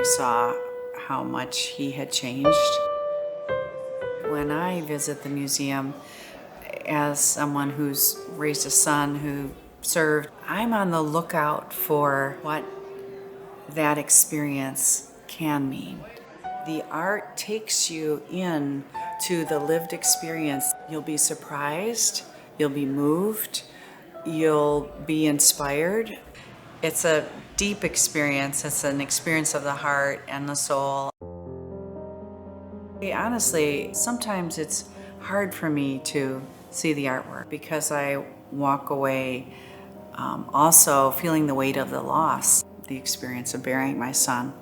saw how much he had changed. When I visit the museum, as someone who's raised a son who served, I'm on the lookout for what that experience can mean. The art takes you in to the lived experience. You'll be surprised, you'll be moved, you'll be inspired. It's a deep experience. It's an experience of the heart and the soul. Honestly, sometimes it's hard for me to see the artwork because I walk away also feeling the weight of the loss, the experience of burying my son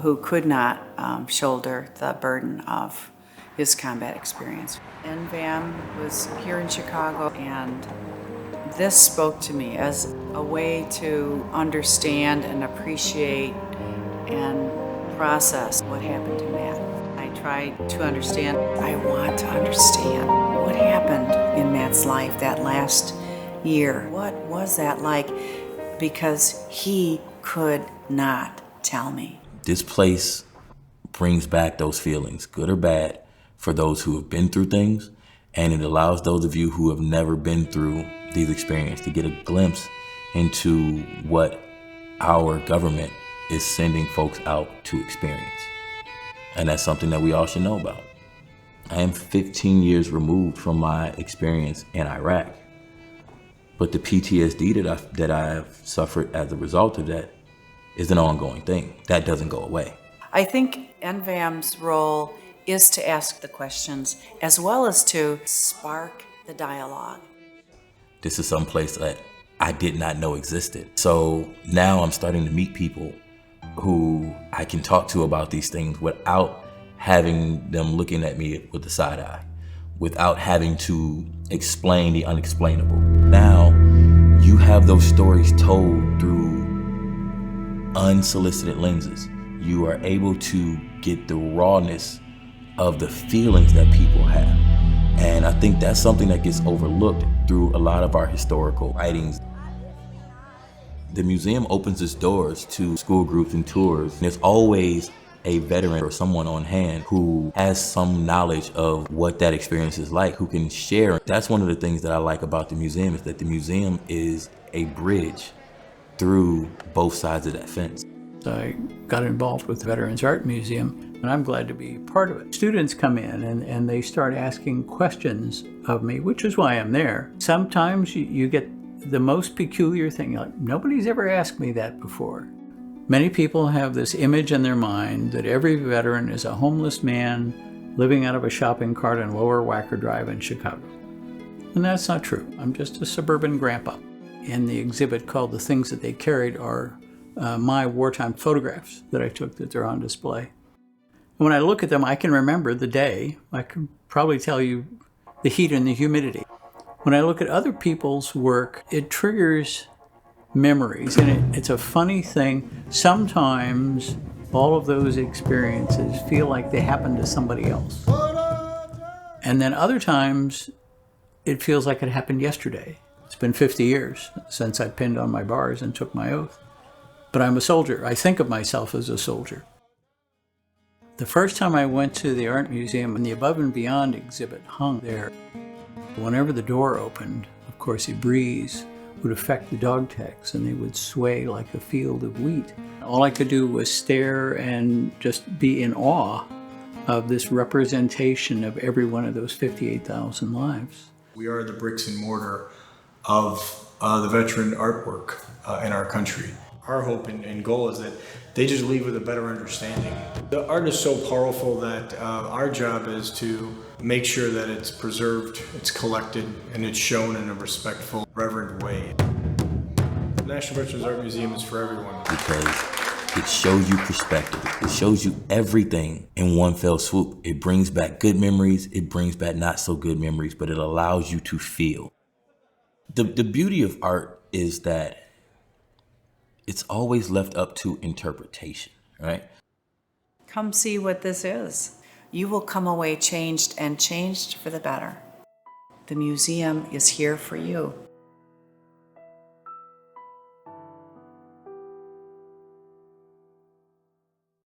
who could not shoulder the burden of his combat experience. NVAM was here in Chicago, and this spoke to me as a way to understand and appreciate and process what happened to Matt. I tried to understand. I want to understand what happened in Matt's life that last year. What was that like? Because he could not tell me. This place brings back those feelings, good or bad, for those who have been through things, and it allows those of you who have never been through these experiences to get a glimpse into what our government is sending folks out to experience. And that's something that we all should know about. I am 15 years removed from my experience in Iraq, but the PTSD that I've suffered as a result of that is an ongoing thing. That doesn't go away. I think NVAM's role is to ask the questions as well as to spark the dialogue. This is some place that I did not know existed. So now I'm starting to meet people who I can talk to about these things without having them looking at me with a side eye, without having to explain the unexplainable. Now you have those stories told through unsolicited lenses. You are able to get the rawness of the feelings that people have. And I think that's something that gets overlooked through a lot of our historical writings. The museum opens its doors to school groups and tours. And there's always a veteran or someone on hand who has some knowledge of what that experience is like, who can share. That's one of the things that I like about the museum, is that the museum is a bridge through both sides of that fence. I got involved with the Veterans Art Museum, and I'm glad to be part of it. Students come in and they start asking questions of me, which is why I'm there. Sometimes you get the most peculiar thing, like, nobody's ever asked me that before. Many people have this image in their mind that every veteran is a homeless man living out of a shopping cart on Lower Wacker Drive in Chicago. And that's not true. I'm just a suburban grandpa. And the exhibit called The Things That They Carried are my wartime photographs that I took that they're on display. And when I look at them, I can remember the day. I can probably tell you the heat and the humidity. When I look at other people's work, it triggers memories. And it's a funny thing. Sometimes all of those experiences feel like they happened to somebody else. And then other times it feels like it happened yesterday. It's been 50 years since I pinned on my bars and took my oath. But I'm a soldier. I think of myself as a soldier. The first time I went to the art museum and the Above and Beyond exhibit hung there, whenever the door opened, of course, a breeze would affect the dog tags and they would sway like a field of wheat. All I could do was stare and just be in awe of this representation of every one of those 58,000 lives. We are the bricks and mortar of the veteran artwork in our country. Our hope and goal is that they just leave with a better understanding. The art is so powerful that our job is to make sure that it's preserved, it's collected, and it's shown in a respectful, reverent way. The National Veterans Art Museum is for everyone. Because it shows you perspective. It shows you everything in one fell swoop. It brings back good memories, it brings back not so good memories, but it allows you to feel. The beauty of art is that it's always left up to interpretation, right? Come see what this is. You will come away changed, and changed for the better. The museum is here for you.